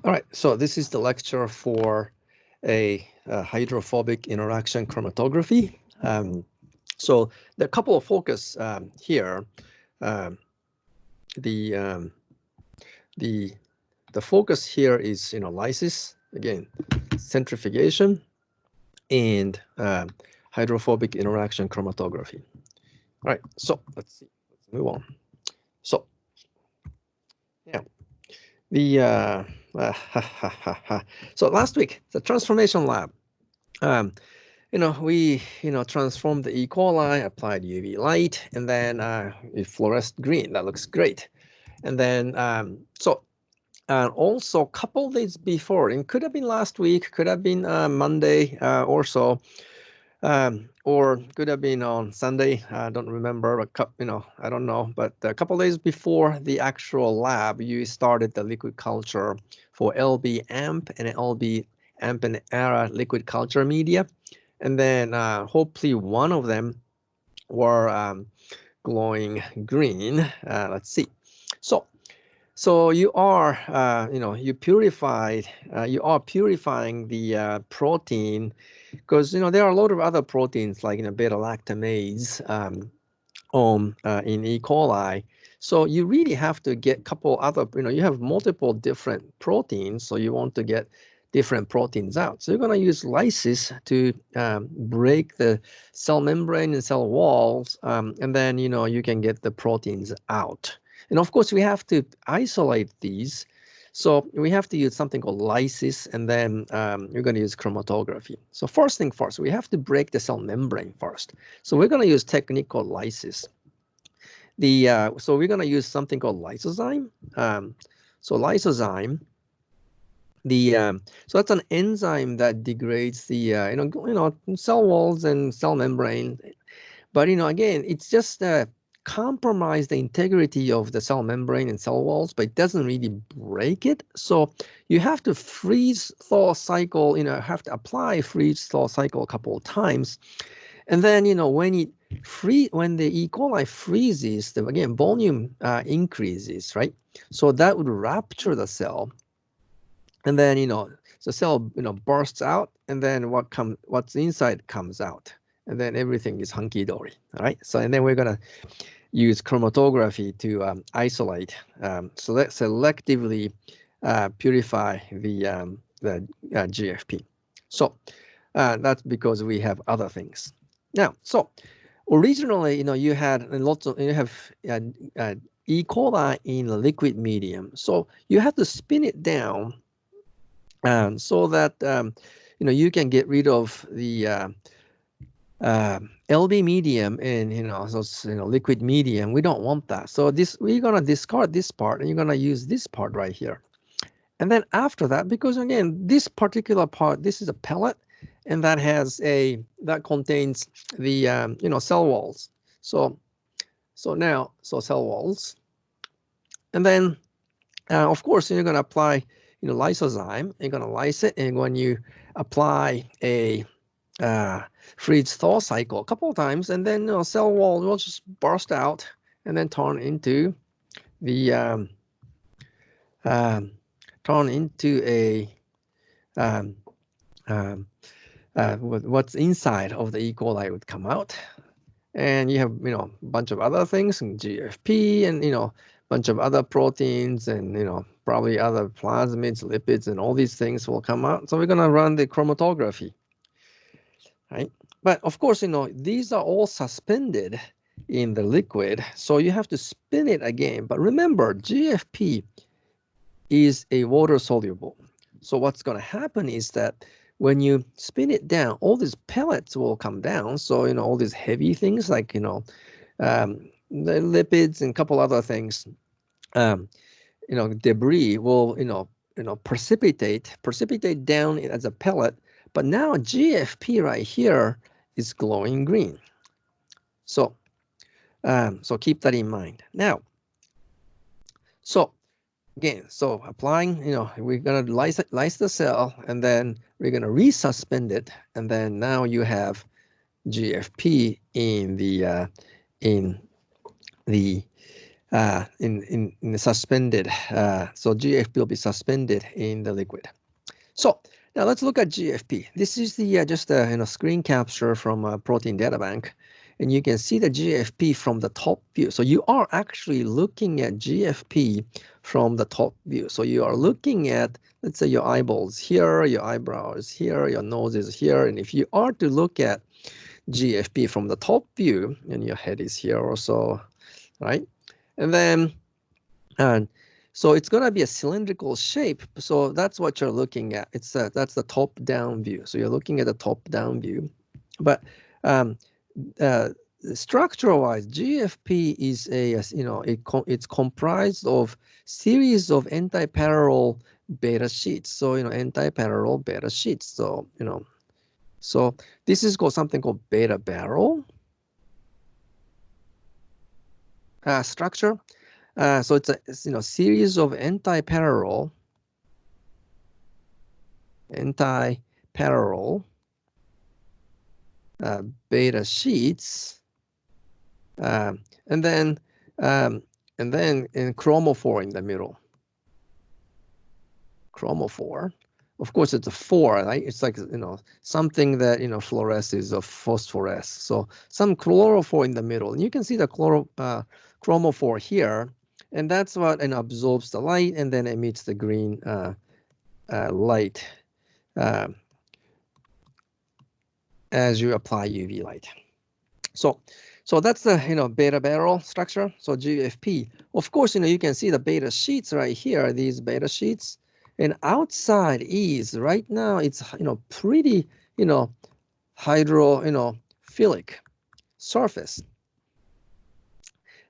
All right, so this is the lecture for a hydrophobic interaction chromatography. So the couple of focus here, um, the um, the focus here is lysis, again, centrifugation, and hydrophobic interaction chromatography. All right, so let's see, let's move on. So yeah, the so last week the transformation lab. We transformed the E. coli, applied UV light, and then it fluoresced green. That looks great. And then also a couple days before, it could have been last week, could have been Monday or so, or could have been on Sunday. I don't remember, but I don't know. But a couple days before the actual lab, you started the liquid culture for LB AMP and LB AMP and ERA liquid culture media. And then hopefully one of them were glowing green. Let's see. So you are, you are purifying the protein, because there are a lot of other proteins like beta lactamase in E. coli. So you really have to get a couple other, you have multiple different proteins, so you want to get different proteins out. So you're going to use lysis to break the cell membrane and cell walls, and then you can get the proteins out. And of course, we have to isolate these. So we have to use something called lysis, and then you're going to use chromatography. So first thing first, we have to break the cell membrane first. So we're going to use technique called lysis. So we're going to use something called lysozyme. So lysozyme, so that's an enzyme that degrades the cell walls and cell membrane. But again, it's just compromise the integrity of the cell membrane and cell walls, but it doesn't really break it. So you have to freeze thaw cycle, have to apply freeze thaw cycle a couple of times. And then, when the E. coli freezes, again, volume increases, right? So that would rapture the cell. And then, the cell, bursts out, and then what's inside comes out. And then everything is hunky-dory, all right? So, and then we're going to use chromatography to isolate, so that selectively purify the GFP. So that's because we have other things. Now, so originally, you have E. coli in a liquid medium. So you have to spin it down so that you can get rid of the LB medium and liquid medium. We don't want that. So we're gonna discard this part, and you're gonna use this part right here. And then after that, because again, this particular part, this is a pellet, and that contains the cell walls. So cell walls, and then of course you're gonna apply lysozyme. You're gonna lyse it, and when you apply a freeze thaw cycle a couple of times, and then cell wall will just burst out and then turn into the what's inside of the E. coli would come out, and you have a bunch of other things, and GFP, and bunch of other proteins, and probably other plasmids, lipids, and all these things will come out. So we're going to run the chromatography, right? But of course, these are all suspended in the liquid, so you have to spin it again. But remember, GFP is a water soluble. So what's going to happen is that when you spin it down, all these pellets will come down. So all these heavy things like the lipids and a couple other things, debris will precipitate down as a pellet. But now GFP right here is glowing green. So keep that in mind. Now, so again, so applying, we're going to lyse the cell, and then we're going to resuspend it, and then now you have GFP in the in the suspended. So GFP will be suspended in the liquid. So now let's look at GFP. This is the just a screen capture from a protein data bank, and you can see the GFP from the top view. So you are actually looking at GFP from the top view. So you are looking at, let's say, your eyeballs here, your eyebrows here, your nose is here, and if you are to look at GFP from the top view, and your head is here also, right? And then, and so it's going to be a cylindrical shape. So that's what you're looking at. It's that's the top-down view. So you're looking at the top-down view. But structure-wise, GFP is it's comprised of series of antiparallel beta sheets. So antiparallel beta sheets. So so this is called something called beta barrel structure. So it's a series of antiparallel beta sheets, and then in chromophore in the middle. Chromophore, of course, it's a 4, right? It's like something that fluoresces or phosphoresces. So some chlorophore in the middle, and you can see the chromophore here. And that's what absorbs the light and then emits the green light as you apply UV light. So that's the beta barrel structure. So GFP. Of course, you can see the beta sheets right here. These beta sheets, and outside is right now it's pretty hydrophilic surface.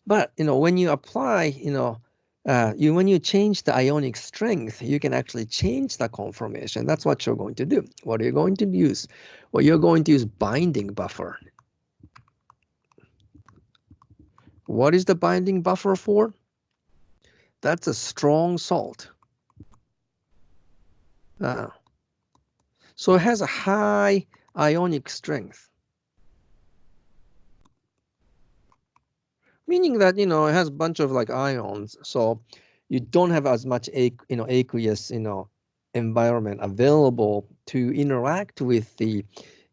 But when you apply when you change the ionic strength, you can actually change the conformation. That's what you're going to do. What are you going to use? Well, you're going to use binding buffer. What is the binding buffer for? That's a strong salt. So it has a high ionic strength, meaning that it has a bunch of ions. So you don't have as much aqueous environment available to interact with the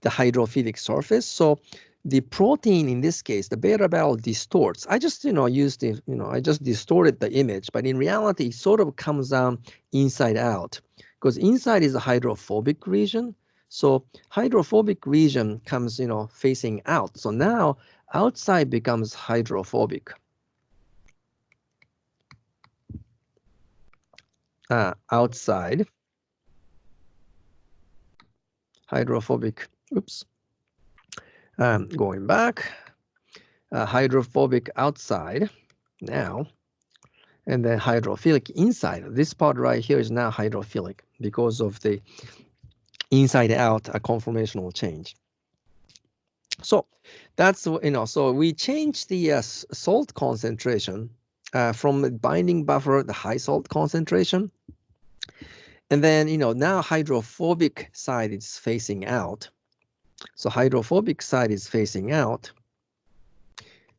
hydrophilic surface. So the protein in this case, the beta barrel distorts. I just used the I just distorted the image, but in reality it sort of comes down inside out, because inside is a hydrophobic region. So hydrophobic region comes facing out. So now outside becomes hydrophobic. Outside hydrophobic. Oops. Going back. Hydrophobic outside now, and then hydrophilic inside. This part right here is now hydrophilic because of the inside out conformational change. So that's so we change the salt concentration from the binding buffer, the high salt concentration, and then now hydrophobic side is facing out. So hydrophobic side is facing out.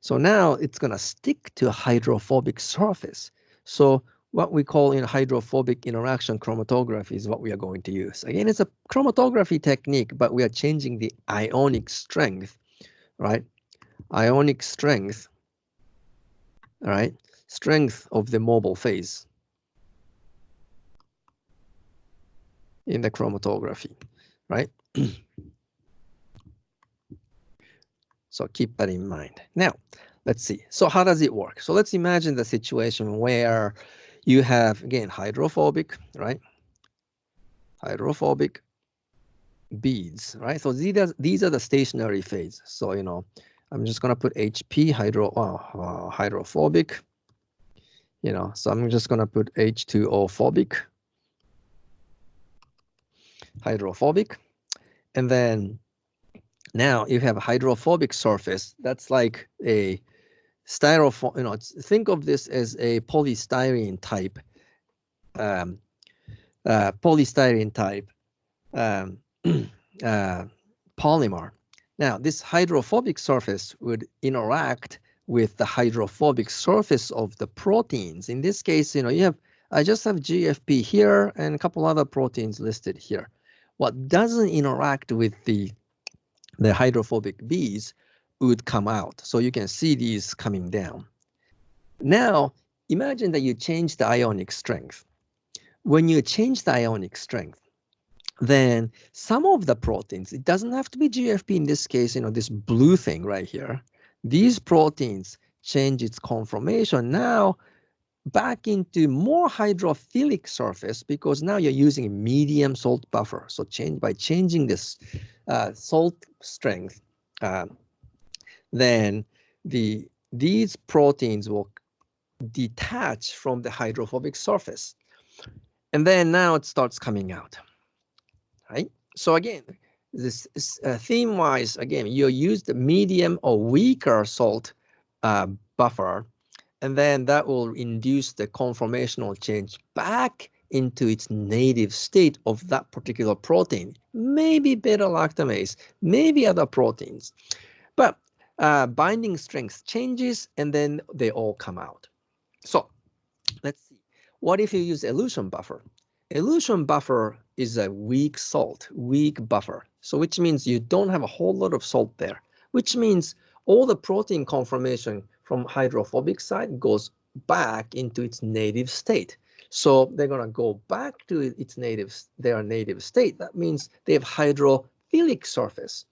So now it's going to stick to a hydrophobic surface. So what we call in hydrophobic interaction chromatography is what we are going to use. Again, it's a chromatography technique, but we are changing the ionic strength, right? Ionic strength, all right? Strength of the mobile phase in the chromatography, right? So keep that in mind. Now, let's see. So how does it work? So let's imagine the situation where you have, again, hydrophobic, right? Hydrophobic beads, right? So these are the stationary phase. So, I'm just going to put HP, hydrophobic, so I'm just going to put H2O phobic, hydrophobic. And then now you have a hydrophobic surface. That's like a styrofoam, think of this as a polystyrene type, polymer. Now, this hydrophobic surface would interact with the hydrophobic surface of the proteins. In this case, I just have GFP here and a couple other proteins listed here. What doesn't interact with the hydrophobic bees would come out. So you can see these coming down. Now, imagine that you change the ionic strength. When you change the ionic strength, then some of the proteins, it doesn't have to be GFP in this case, this blue thing right here, these proteins change its conformation now back into more hydrophilic surface because now you're using a medium salt buffer. So by changing this salt strength, then these proteins will detach from the hydrophobic surface. And then now it starts coming out, right? So again, this theme-wise, again, you use the medium or weaker salt buffer, and then that will induce the conformational change back into its native state of that particular protein, maybe beta-lactamase, maybe other proteins. But binding strength changes, and then they all come out. So let's see. What if you use elution buffer? Elution buffer is a weak salt, weak buffer. So which means you don't have a whole lot of salt there, which means all the protein conformation from hydrophobic side goes back into its native state. So they're going to go back to their native state. That means they have hydrophilic surface.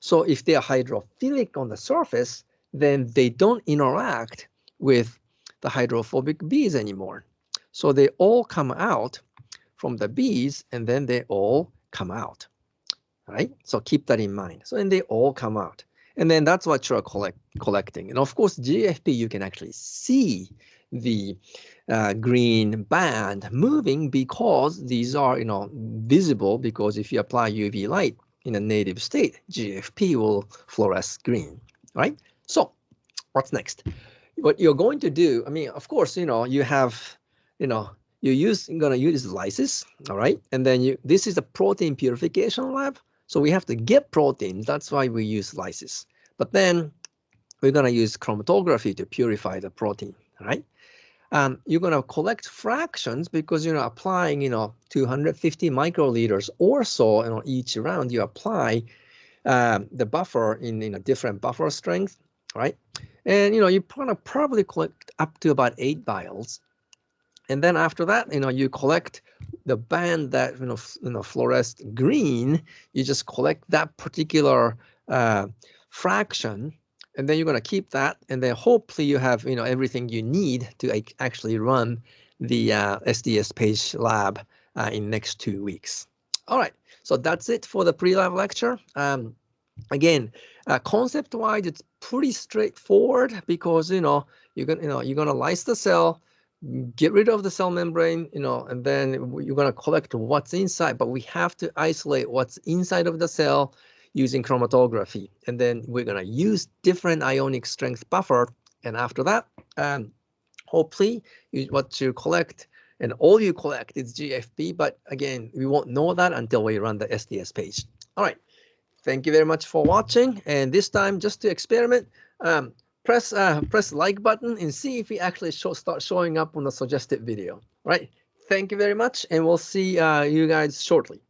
So if they are hydrophilic on the surface, then they don't interact with the hydrophobic bees anymore. So they all come out from the bees, and then they all come out, right? So keep that in mind. So and they all come out. And then that's what you're collecting. And of course, GFP, you can actually see the green band moving because these are visible, because if you apply UV light in a native state, GFP will fluoresce green, right? So what's next? What you're going to do, I mean, of course, you have, you're going to use Lysis, all right? And then this is a protein purification lab. So we have to get proteins. That's why we use Lysis. But then we're going to use chromatography to purify the protein, right? You're going to collect fractions because you're applying, 250 microliters or so each round. You apply the buffer in a different buffer strength, right? And you're going to probably collect up to about 8 vials. And then after that, you collect the band that fluoresced green. You just collect that particular fraction, and then you're going to keep that, and then hopefully you have everything you need to actually run the SDS page lab in next 2 weeks. All right, so that's it for the pre-lab lecture. Again, concept-wise, it's pretty straightforward because you're gonna lyse the cell, get rid of the cell membrane, and then you're going to collect what's inside, but we have to isolate what's inside of the cell using chromatography. And then we're going to use different ionic strength buffer. And after that, hopefully what you collect and all you collect is GFP. But again, we won't know that until we run the SDS page. All right. Thank you very much for watching. And this time, just to experiment, press the like button and see if we actually start showing up on the suggested video. All right. Thank you very much, and we'll see you guys shortly.